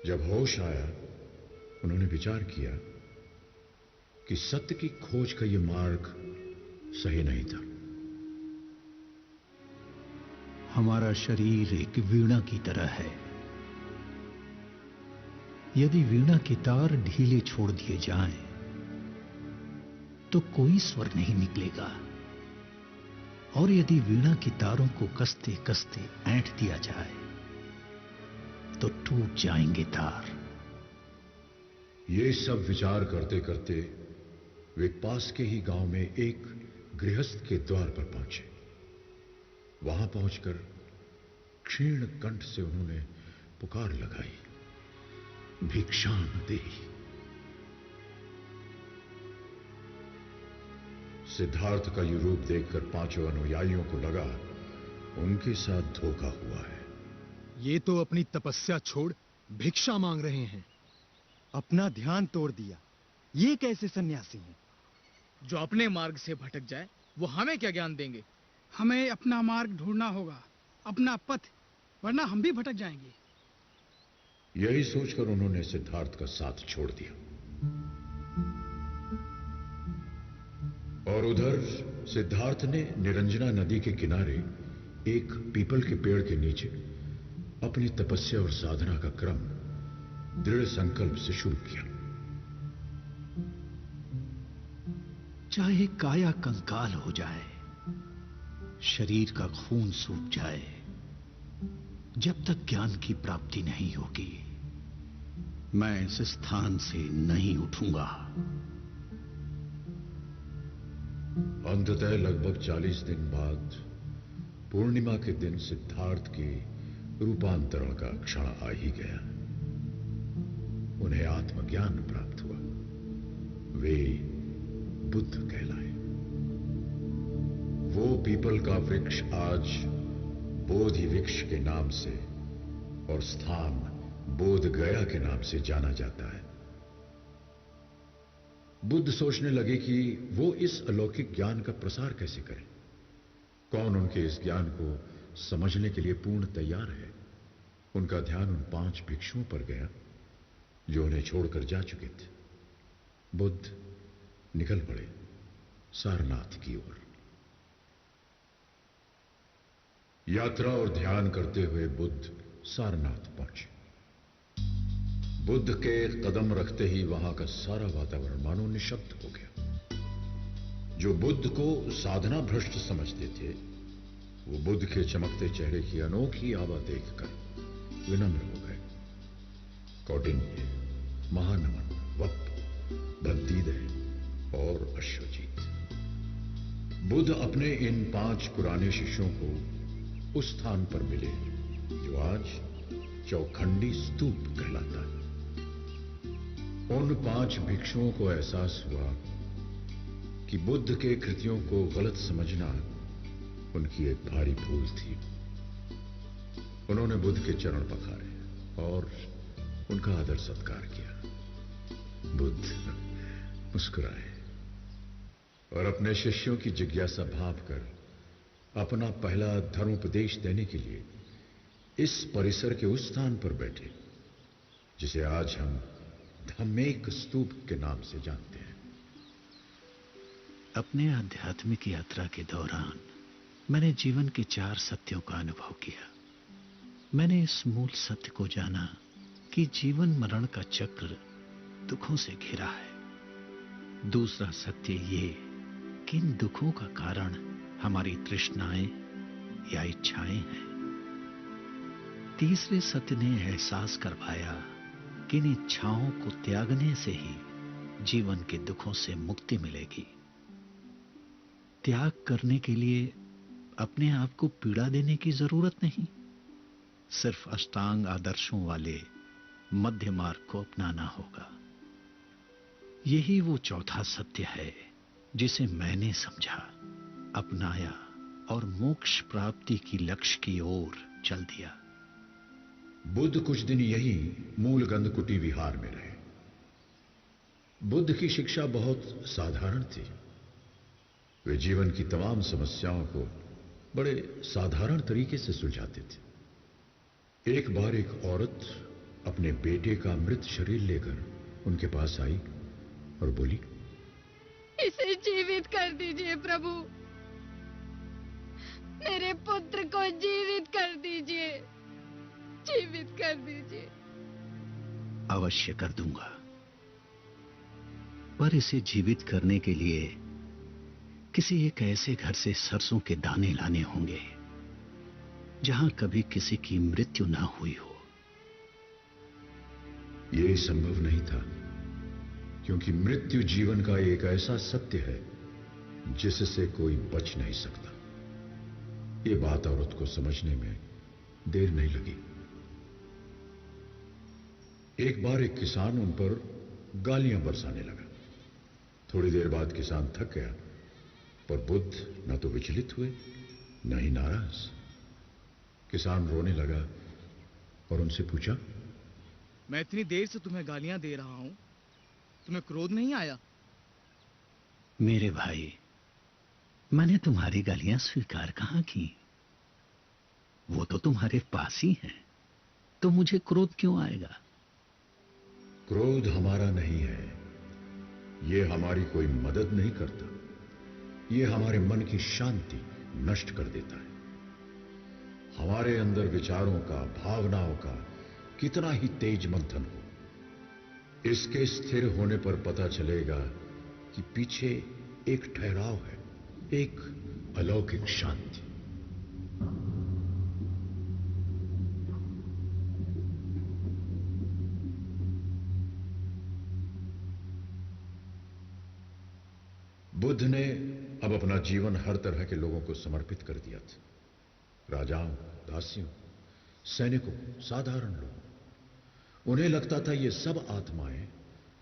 जब होश आया, उन्होंने विचार किया कि सत्य की खोज का यह मार्ग सही नहीं था। हमारा शरीर एक वीणा की तरह है। यदि वीणा के तार ढीले छोड़ दिए जाएं, तो कोई स्वर नहीं निकलेगा। और यदि वीणा की तारों को कसते कसते ऐंठ दिया जाए तो टूट जाएंगे तार। ये सब विचार करते करते वे पास के ही गांव में एक गृहस्थ के द्वार पर पहुंचे। वहां पहुंचकर क्षीण कंठ से उन्होंने पुकार लगाई, भिक्षाम देहि। सिद्धार्थ का ये रूप देखकर पांचों अनुयायियों को लगा उनके साथ धोखा हुआ है। ये तो अपनी तपस्या छोड़ भिक्षा मांग रहे हैं, अपना ध्यान तोड़ दिया। ये कैसे सन्यासी हैं? जो अपने मार्ग से भटक जाए वो हमें क्या ज्ञान देंगे? हमें अपना मार्ग ढूंढना होगा, अपना पथ, वरना हम भी भटक जाएंगे। यही सोचकर उन्होंने सिद्धार्थ का साथ छोड़ दिया और उधर सिद्धार्थ ने निरंजना नदी के किनारे एक पीपल के पेड़ के नीचे अपनी तपस्या और साधना का क्रम दृढ़ संकल्प से शुरू किया। चाहे काया कंकाल हो जाए, शरीर का खून सूख जाए, जब तक ज्ञान की प्राप्ति नहीं होगी मैं इस स्थान से नहीं उठूंगा। अंततः लगभग 40 दिन बाद पूर्णिमा के दिन सिद्धार्थ के रूपांतरण का क्षण आ ही गया। उन्हें आत्मज्ञान प्राप्त हुआ। वे बुद्ध कहलाए। वो पीपल का वृक्ष आज बोधि वृक्ष के नाम से और स्थान बोध गया के नाम से जाना जाता है। बुद्ध सोचने लगे कि वो इस अलौकिक ज्ञान का प्रसार कैसे करें। कौन उनके इस ज्ञान को समझने के लिए पूर्ण तैयार है। उनका ध्यान उन 5 भिक्षुओं पर गया जो उन्हें छोड़कर जा चुके थे। बुद्ध निकल पड़े सारनाथ की ओर। यात्रा और ध्यान करते हुए बुद्ध सारनाथ पहुंचे। बुद्ध के कदम रखते ही वहां का सारा वातावरण मानो निशब्द हो गया। जो बुद्ध को साधना भ्रष्ट समझते थे वो बुद्ध के चमकते चेहरे की अनोखी आभा देखकर विनम्र हो गए। कौटिन्य, महानमन, वप, भक्तिदय और अश्वजीत। बुद्ध अपने इन 5 पुराने शिष्यों को उस स्थान पर मिले जो आज चौखंडी स्तूप कहलाता है। उन 5 भिक्षुओं को एहसास हुआ कि बुद्ध के कृतियों को गलत समझना उनकी एक भारी भूल थी। उन्होंने बुद्ध के चरण पखारे और उनका आदर सत्कार किया। बुद्ध मुस्कुराए और अपने शिष्यों की जिज्ञासा भांपकर अपना पहला धर्मोपदेश देने के लिए इस परिसर के उस स्थान पर बैठे जिसे आज हम धम्मेक स्तूप के नाम से जानते हैं। अपने आध्यात्मिक यात्रा के दौरान मैंने जीवन के 4 सत्यों का अनुभव किया। मैंने इस मूल सत्य को जाना कि जीवन मरण का चक्र दुखों से घिरा है। दूसरा सत्य ये कि इन दुखों का कारण हमारी तृष्णाएं या इच्छाएं हैं। तीसरे सत्य ने एहसास करवाया कि इन इच्छाओं को त्यागने से ही जीवन के दुखों से मुक्ति मिलेगी। त्याग करने के लिए अपने आप को पीड़ा देने की जरूरत नहीं, सिर्फ अष्टांग आदर्शों वाले मध्य मार्ग को अपनाना होगा। यही वो चौथा सत्य है जिसे मैंने समझा, अपनाया और मोक्ष प्राप्ति की लक्ष्य की ओर चल दिया। बुद्ध कुछ दिन यही मूल गंधकुटी विहार में रहे। बुद्ध की शिक्षा बहुत साधारण थी। वे जीवन की तमाम समस्याओं को बड़े साधारण तरीके से सुलझाते थे। एक बार एक औरत अपने बेटे का मृत शरीर लेकर उनके पास आई और बोली, इसे जीवित कर दीजिए प्रभु, मेरे पुत्र को जीवित कर दीजिए, जीवित कर दीजिए। अवश्य कर दूंगा, पर इसे जीवित करने के लिए किसी एक ऐसे घर से सरसों के दाने लाने होंगे जहां कभी किसी की मृत्यु ना हुई हो। यह संभव नहीं था, क्योंकि मृत्यु जीवन का एक ऐसा सत्य है जिससे कोई बच नहीं सकता। ये बात औरत को समझने में देर नहीं लगी। एक बार एक किसान उन पर गालियां बरसाने लगा। थोड़ी देर बाद किसान थक गया, पर बुद्ध न तो विचलित हुए न ही नाराज। किसान रोने लगा और उनसे पूछा, मैं इतनी देर से तुम्हें गालियां दे रहा हूं, तुम्हें क्रोध नहीं आया? मेरे भाई, मैंने तुम्हारी गालियां स्वीकार कहां की? वो तो तुम्हारे पास ही हैं, तो मुझे क्रोध क्यों आएगा? क्रोध हमारा नहीं है, यह हमारी कोई मदद नहीं करता। यह हमारे मन की शांति नष्ट कर देता है। हमारे अंदर विचारों का, भावनाओं का कितना ही तेज मंथन हो, इसके स्थिर होने पर पता चलेगा कि पीछे एक ठहराव है, एक अलौकिक शांति। बुद्ध ने अब अपना जीवन हर तरह के लोगों को समर्पित कर दिया था। राजाओं, दासियों, सैनिकों, साधारण लोगों। उन्हें लगता था ये सब आत्माएं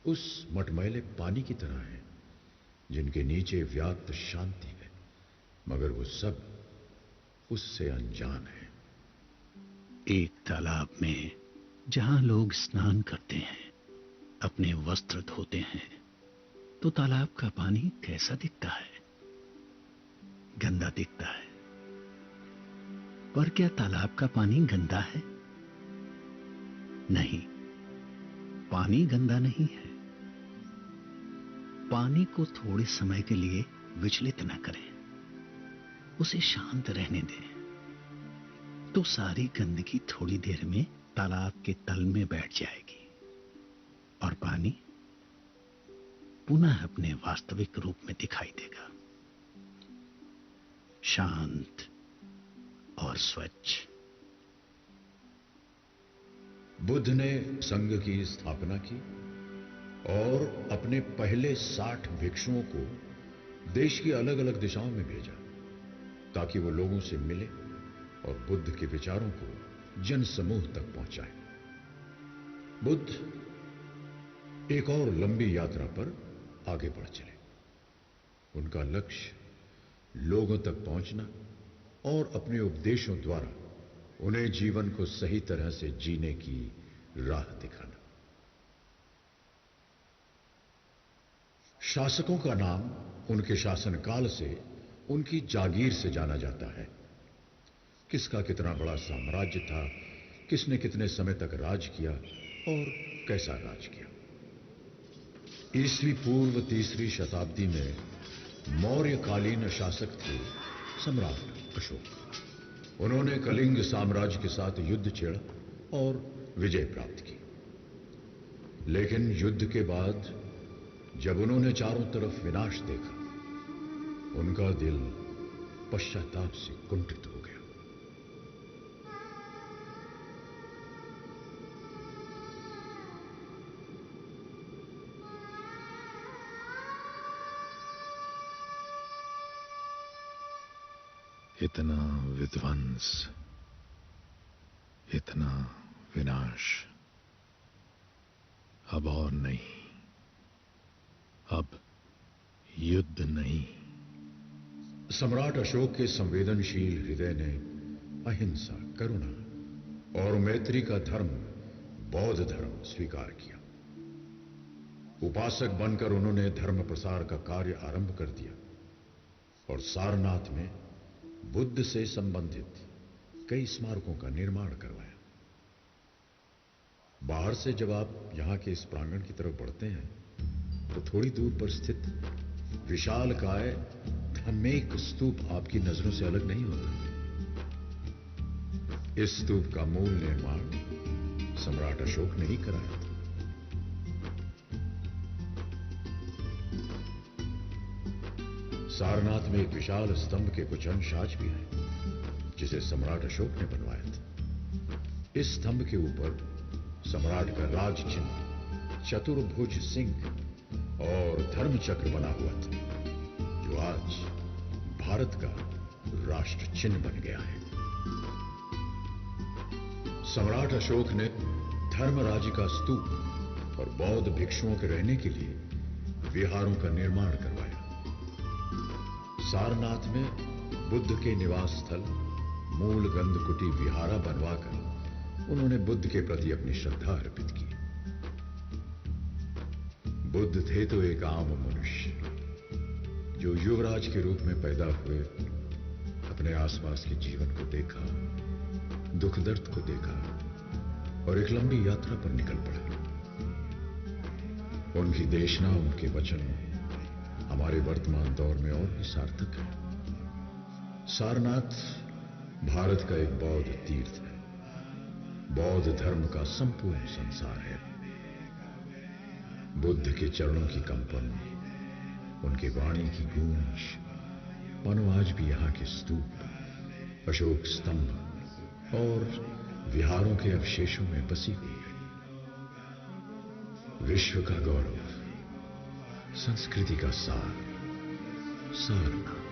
उस मटमैले पानी की तरह हैं जिनके नीचे व्याप्त शांति है, मगर वो सब उससे अनजान है। एक तालाब में जहां लोग स्नान करते हैं, अपने वस्त्र धोते हैं, तो तालाब का पानी कैसा दिखता है? गंदा दिखता है। पर क्या तालाब का पानी गंदा है? नहीं, पानी गंदा नहीं है। पानी को थोड़े समय के लिए विचलित न करें, उसे शांत रहने दें, तो सारी गंदगी थोड़ी देर में तालाब के तल में बैठ जाएगी और पानी पुनः अपने वास्तविक रूप में दिखाई देगा, शांत और स्वच्छ। बुद्ध ने संघ की स्थापना की और अपने पहले 60 भिक्षुओं को देश की अलग अलग दिशाओं में भेजा, ताकि वो लोगों से मिले और बुद्ध के विचारों को जनसमूह तक पहुंचाए। बुद्ध एक और लंबी यात्रा पर आगे बढ़ चले। उनका लक्ष्य लोगों तक पहुंचना और अपने उपदेशों द्वारा उन्हें जीवन को सही तरह से जीने की राह दिखाना। शासकों का नाम उनके शासनकाल से, उनकी जागीर से जाना जाता है। किसका कितना बड़ा साम्राज्य था, किसने कितने समय तक राज किया और कैसा राज किया। ईस्वी पूर्व 3री शताब्दी में मौर्यकालीन शासक थे सम्राट अशोक। उन्होंने कलिंग साम्राज्य के साथ युद्ध छेड़ा और विजय प्राप्त की। लेकिन युद्ध के बाद जब उन्होंने चारों तरफ विनाश देखा, उनका दिल पश्चाताप से कुंठित हो गया। इतना विध्वंस, इतना विनाश, अब और नहीं, अब युद्ध नहीं। सम्राट अशोक के संवेदनशील हृदय ने अहिंसा, करुणा और मैत्री का धर्म, बौद्ध धर्म स्वीकार किया। उपासक बनकर उन्होंने धर्म प्रसार का कार्य आरंभ कर दिया और सारनाथ में बुद्ध से संबंधित कई स्मारकों का निर्माण करवाया। बाहर से जब आप यहां के इस प्रांगण की तरफ बढ़ते हैं, तो थोड़ी दूर पर स्थित विशालकाय धम्मेक स्तूप आपकी नजरों से अलग नहीं होता। इस स्तूप का मूल निर्माण सम्राट अशोक ने ही कराया था। सारनाथ में एक विशाल स्तंभ के कुछ अंश आज भी हैं, जिसे सम्राट अशोक ने बनवाया था। इस स्तंभ के ऊपर सम्राट का राज चिन्ह चतुर्भुज सिंह और धर्म चक्र बना हुआ था, जो आज भारत का राष्ट्र चिन्ह बन गया है। सम्राट अशोक ने धर्मराज का स्तूप और बौद्ध भिक्षुओं के रहने के लिए विहारों का निर्माण करवाया। सारनाथ में बुद्ध के निवास स्थल मूल गंधकुटी विहारा बनवाकर उन्होंने बुद्ध के प्रति अपनी श्रद्धा अर्पित की। बुद्ध थे तो एक आम मनुष्य, जो युवराज के रूप में पैदा हुए, अपने आसपास के जीवन को देखा, दुख दर्द को देखा और एक लंबी यात्रा पर निकल पड़ा। उनकी देशना, उनके वचन हमारे वर्तमान दौर में और भी सार्थक है। सारनाथ भारत का एक बौद्ध तीर्थ है, बौद्ध धर्म का संपूर्ण संसार है। बुद्ध के चरणों की कंपन, उनके वाणी की गूंज मानो आज भी यहाँ के स्तूप, अशोक स्तंभ और विहारों के अवशेषों में बसी हुई है। विश्व का गौरव, संस्कृति का सार, सारनाथ।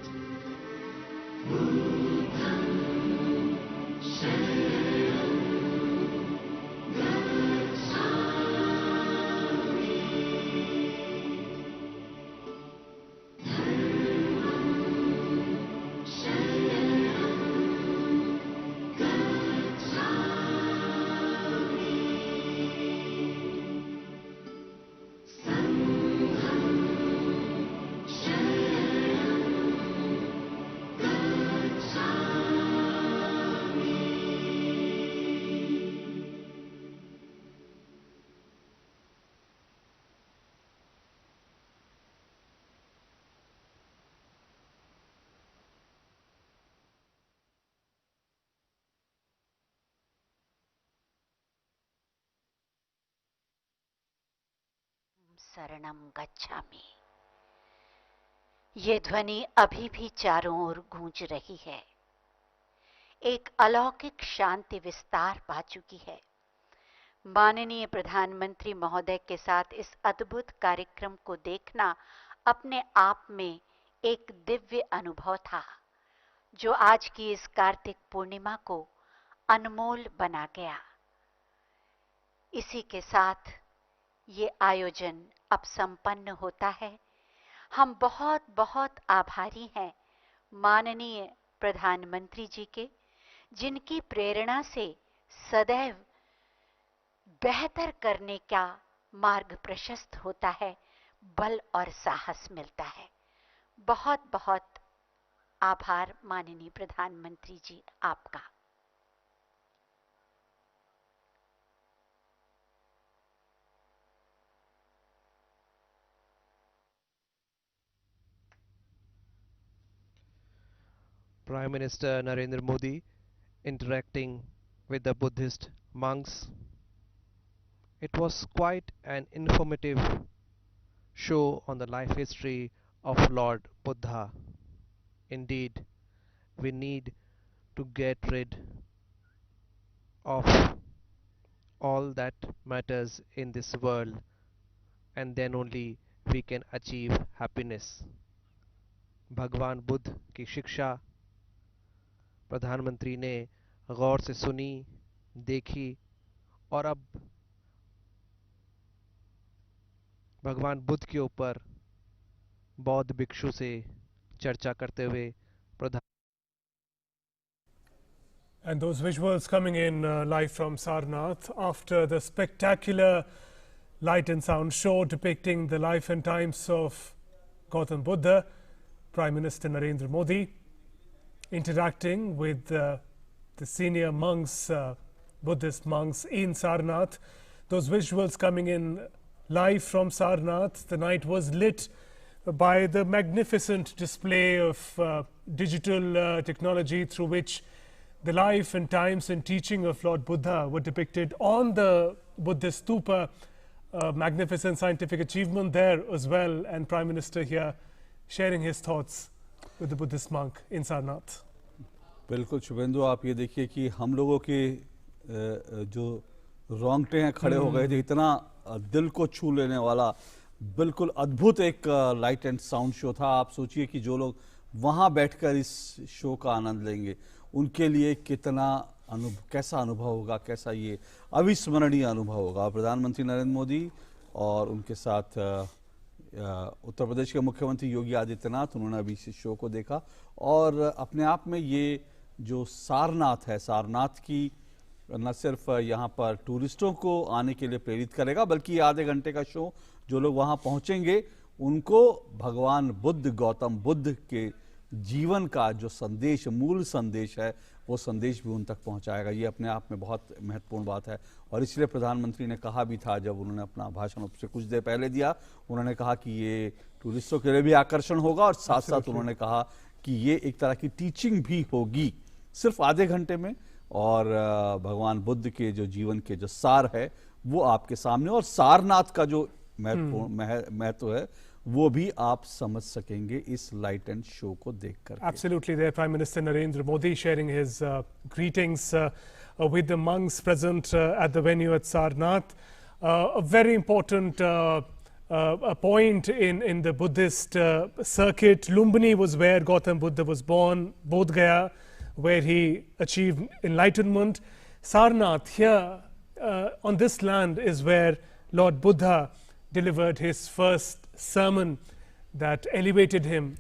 शरणम गच्छामि। ये ध्वनि अभी भी चारों ओर गूंज रही है। एक अलौकिक शांति विस्तार पा चुकी है। माननीय प्रधानमंत्री महोदय के साथ इस अद्भुत कार्यक्रम को देखना अपने आप में एक दिव्य अनुभव था, जो आज की इस कार्तिक पूर्णिमा को अनमोल बना गया। इसी के साथ ये आयोजन अब संपन्न होता है। हम बहुत बहुत आभारी हैं माननीय प्रधानमंत्री जी के, जिनकी प्रेरणा से सदैव बेहतर करने का मार्ग प्रशस्त होता है, बल और साहस मिलता है। बहुत बहुत आभार माननीय प्रधानमंत्री जी आपका। Prime Minister Narendra Modi interacting with the Buddhist monks. It was quite an informative show on the life history of Lord Buddha. Indeed, we need to get rid of all that matters in this world, and then only we can achieve happiness. भगवान बुद्ध की शिक्षा प्रधानमंत्री ने गौर से सुनी, देखी और अब भगवान बुद्ध के ऊपर बौद्ध भिक्षु से चर्चा करते हुए प्रधान। And those visuals coming in live from Sarnath after the spectacular light and sound show depicting the life and times of Gautam Buddha, Prime Minister Narendra Modi interacting with the senior monks, Buddhist monks in Sarnath. Those visuals coming in live from Sarnath. The night was lit by the magnificent display of digital technology through which the life and times and teaching of Lord Buddha were depicted on the Buddhist stupa. Magnificent scientific achievement there as well, and Prime Minister here sharing his thoughts with the Buddhist monk in Sarnath. बिल्कुल शुभेंदु, आप ये देखिए कि हम लोगों के जो रोंगटे हैं खड़े हो गए थे, इतना दिल को छू लेने वाला बिल्कुल अद्भुत एक लाइट एंड साउंड शो था। आप सोचिए कि जो लोग वहाँ बैठकर इस शो का आनंद लेंगे उनके लिए कितना कैसा अनुभव होगा, कैसा ये अविस्मरणीय अनुभव होगा। प्रधानमंत्री नरेंद्र मोदी और उनके साथ उत्तर प्रदेश के मुख्यमंत्री योगी आदित्यनाथ, उन्होंने अभी इस शो को देखा और अपने आप में ये जो सारनाथ है, सारनाथ की न सिर्फ यहाँ पर टूरिस्टों को आने के लिए प्रेरित करेगा, बल्कि आधे घंटे का शो जो लोग वहाँ पहुँचेंगे उनको भगवान बुद्ध, गौतम बुद्ध के जीवन का जो संदेश, मूल संदेश है, वो संदेश भी उन तक पहुंचाएगा। ये अपने आप में बहुत महत्वपूर्ण बात है और इसलिए प्रधानमंत्री ने कहा भी था, जब उन्होंने अपना भाषण उससे कुछ देर पहले दिया, उन्होंने कहा कि ये टूरिस्टों के लिए भी आकर्षण होगा और साथ साथ उन्होंने कहा कि ये एक तरह की टीचिंग भी होगी सिर्फ आधे घंटे में और भगवान बुद्ध के जो जीवन के जो सार है वो आपके सामने, और सारनाथ का जो महत्व है वो भी आप समझ सकेंगे इस लाइट एंड शो को देखकर। Absolutely, there Prime Minister Narendra Modi sharing his greetings with the monks present at the venue at Sarnath. A very important a point in the Buddhist circuit. Lumbini was where Gautam Buddha was born, Bodh Gaya where he achieved enlightenment. Sarnath, here on this land, is where Lord Buddha delivered his first sermon that elevated him